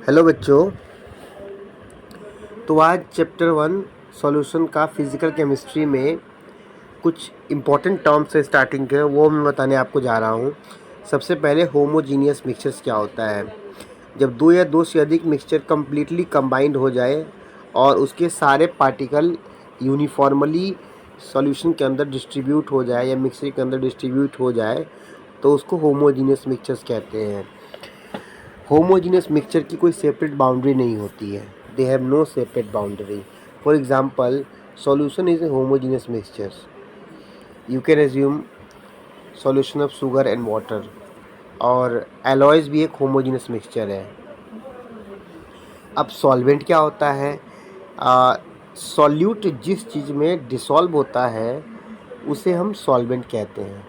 Hello बच्चों। तो आज चैप्टर 1 सॉल्यूशन का फिज़िकल केमिस्ट्री में कुछ इम्पोर्टेंट टर्म्स से स्टार्टिंग के वो मैं बताने आपको जा रहा हूँ। सबसे पहले होमोजीनियस मिक्सचर्स क्या होता है। जब दो या दो से अधिक मिक्सचर कम्प्लीटली कंबाइंड हो जाए और उसके सारे पार्टिकल यूनिफॉर्मली सॉल्यूशन के अंदर डिस्ट्रीब्यूट हो जाए या मिक्सर के अंदर डिस्ट्रीब्यूट हो जाए तो उसको होमोजीनियस मिक्सचर्स कहते हैं। होमोजीनियस मिक्सचर की कोई सेपरेट बाउंड्री नहीं होती है। They have no separate boundary. For example, solution is a homogeneous mixture. You can assume solution of sugar and water. और एलॉयज भी एक होमोजीनियस मिक्सचर है। अब सॉल्वेंट क्या होता है? सॉल्यूट जिस चीज़ में डिसॉल्व होता है उसे हम सॉल्वेंट कहते हैं।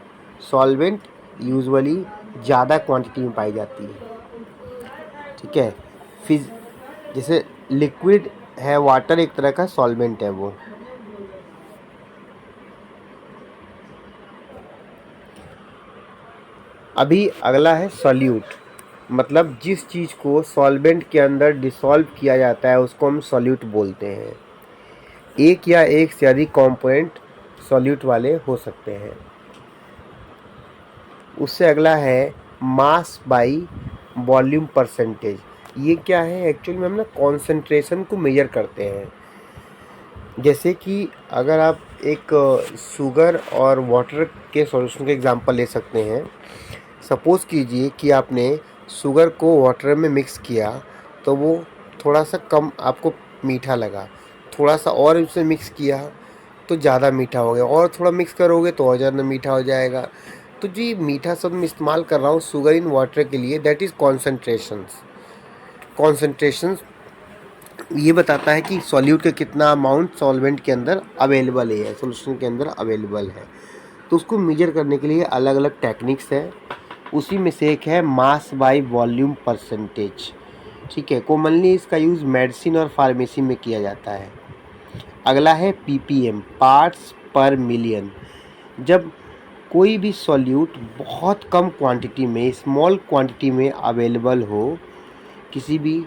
सॉल्वेंट यूजुअली ज़्यादा क्वांटिटी में पाई जाती है। ठीक है। फिज जैसे लिक्विड है, वाटर एक तरह का सॉल्वेंट है वो। अभी अगला है सॉल्यूट। मतलब जिस चीज़ को सॉल्वेंट के अंदर डिसॉल्व किया जाता है उसको हम सॉल्यूट बोलते हैं। एक या एक से अधिक कंपोनेंट सॉल्यूट वाले हो सकते हैं। उससे अगला है मास बाई वॉल्यूम परसेंटेज। ये क्या है? एक्चुअली में हम ना कॉन्सेंट्रेशन को मेजर करते हैं। जैसे कि अगर आप एक शुगर और वाटर के सॉल्यूशन के एग्जांपल ले सकते हैं। सपोज़ कीजिए कि आपने शुगर को वाटर में मिक्स किया तो वो थोड़ा सा कम आपको मीठा लगा। थोड़ा सा और उससे मिक्स किया तो ज़्यादा मीठा हो गया, और थोड़ा मिक्स करोगे तो और ज़्यादा मीठा हो जाएगा। तो जी मीठा शब्द मैं इस्तेमाल कर रहा हूँ शुगर इन वाटर के लिए, दैट इज़ कॉन्सेंट्रेशंस ये बताता है कि सॉल्यूट का कितना अमाउंट सॉल्वेंट के अंदर अवेलेबल है, सॉल्यूशन के अंदर अवेलेबल है। तो उसको मेजर करने के लिए अलग अलग टेक्निक्स है। उसी में से एक है मास बाय वॉल्यूम परसेंटेज। ठीक है। कॉमनली इसका यूज़ मेडिसिन और फार्मेसी में किया जाता है। अगला है पीपीएम, पार्ट्स पर मिलियन। जब कोई भी सॉल्यूट बहुत कम क्वांटिटी में, स्मॉल क्वांटिटी में अवेलेबल हो किसी भी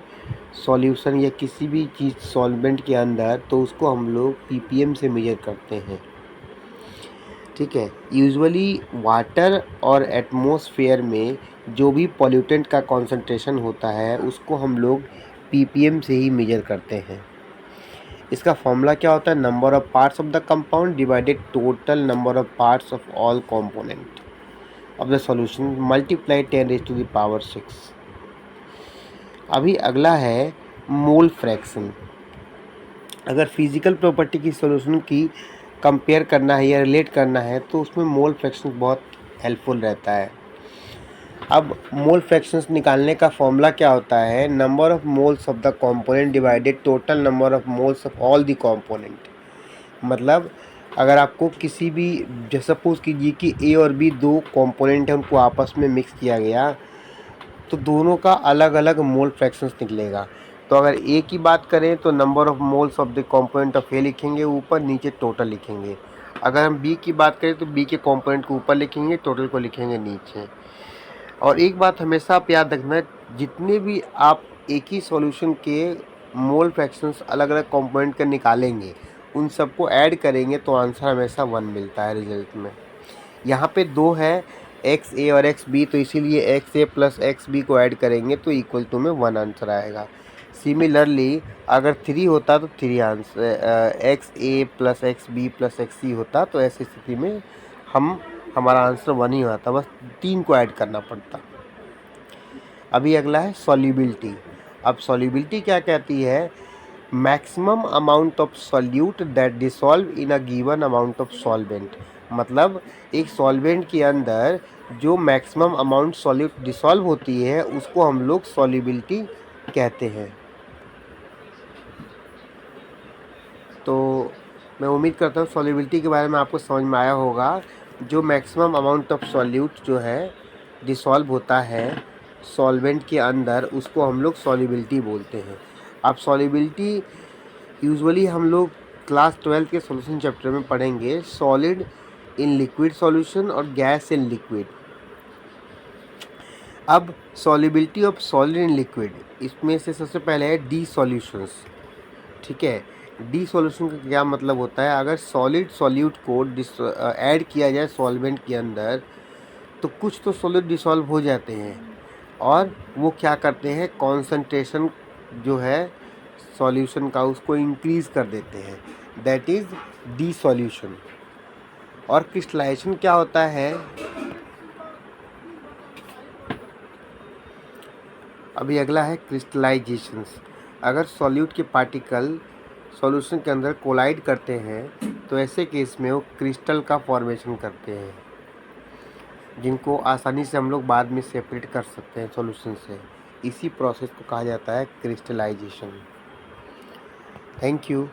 सॉल्यूशन या किसी भी चीज़ सॉल्वेंट के अंदर, तो उसको हम लोग पीपीएम से मेजर करते हैं। ठीक है। यूजुअली वाटर और एटमॉस्फेयर में जो भी पॉल्यूटेंट का कॉन्सेंट्रेशन होता है उसको हम लोग पीपीएम से ही मेजर करते हैं। इसका फॉर्मूला क्या होता है? Number of parts of the compound divided total number of parts of all component of the solution multiply 10⁻⁶। अभी अगला है मोल फ्रैक्शन। अगर फिजिकल प्रॉपर्टी की सॉल्यूशन की कंपेयर करना है या रिलेट करना है तो उसमें मोल फ्रैक्शन बहुत हेल्पफुल रहता है। अब मोल फ्रैक्शंस निकालने का फॉर्मूला क्या होता है? Number of moles of the component divided total number of moles of all the component. मतलब अगर आपको किसी भी, जैसे सपोज कीजिए कि ए और बी दो कंपोनेंट हैं, उनको आपस में मिक्स किया गया तो दोनों का अलग अलग मोल फ्रैक्शंस निकलेगा। तो अगर ए की बात करें तो number of moles of the component of A लिखेंगे ऊपर, नीचे टोटल लिखेंगे। अगर हम बी की बात करें तो बी के कंपोनेंट को ऊपर लिखेंगे, टोटल को लिखेंगे नीचे। और एक बात हमेशा आप याद रखना, जितने भी आप एक ही सॉल्यूशन के मोल फ्रैक्शंस अलग अलग कंपोनेंट के निकालेंगे उन सबको ऐड करेंगे तो आंसर हमेशा 1 मिलता है रिजल्ट में। यहाँ पे 2 है, एक्स ए और एक्स बी, तो इसीलिए x A plus X B को ऐड करेंगे तो इक्वल टू में 1 आंसर आएगा। सिमिलरली अगर 3 होता तो 3 answer, X A plus X B plus X C होता तो ऐसी स्थिति में हमारा आंसर 1 ही आता, बस 3 को ऐड करना पड़ता। अभी अगला है सॉल्युबिलिटी। अब सॉल्युबिलिटी क्या कहती है? Maximum amount of solute that dissolve in a given amount of solvent. मतलब एक सॉल्वेंट के अंदर जो मैक्सिमम अमाउंट सॉल्यूट डिसॉल्व होती है उसको हम लोग सॉल्युबिलिटी कहते हैं। तो मैं उम्मीद करता हूँ सॉल्युबिलिटी के बारे में आपको समझ में आया होगा। जो मैक्सिमम अमाउंट ऑफ सॉल्यूट जो है डिसॉल्व होता है सॉल्वेंट के अंदर उसको हम लोग सॉल्युबिलिटी बोलते हैं। अब सॉल्युबिलिटी यूजुअली हम लोग क्लास 12 के सॉल्यूशन चैप्टर में पढ़ेंगे, सॉलिड इन लिक्विड सॉल्यूशन और गैस इन लिक्विड। अब solubility of solid in liquid, इसमें से सबसे पहले है डी सॉल्यूशंस। ठीक है, डी सॉल्यूशन का क्या मतलब होता है, अगर सॉलिड सॉल्यूट को ऐड किया जाए सॉल्वेंट के अंदर तो कुछ तो सॉलिड डिसॉल्व हो जाते हैं और वो क्या करते हैं, कॉन्सेंट्रेशन जो है सॉल्यूशन का उसको इंक्रीज कर देते हैं, दैट इज डी सॉल्यूशन। और क्रिस्टलाइजेशन क्या होता है, अभी अगला है क्रिस्टलाइजेशन। अगर सॉल्यूट के पार्टिकल सॉल्यूशन के अंदर कोलाइड करते हैं तो ऐसे केस में वो क्रिस्टल का फॉर्मेशन करते हैं, जिनको आसानी से हम लोग बाद में सेपरेट कर सकते हैं सॉल्यूशन से। इसी प्रोसेस को कहा जाता है क्रिस्टलाइजेशन। Thank you.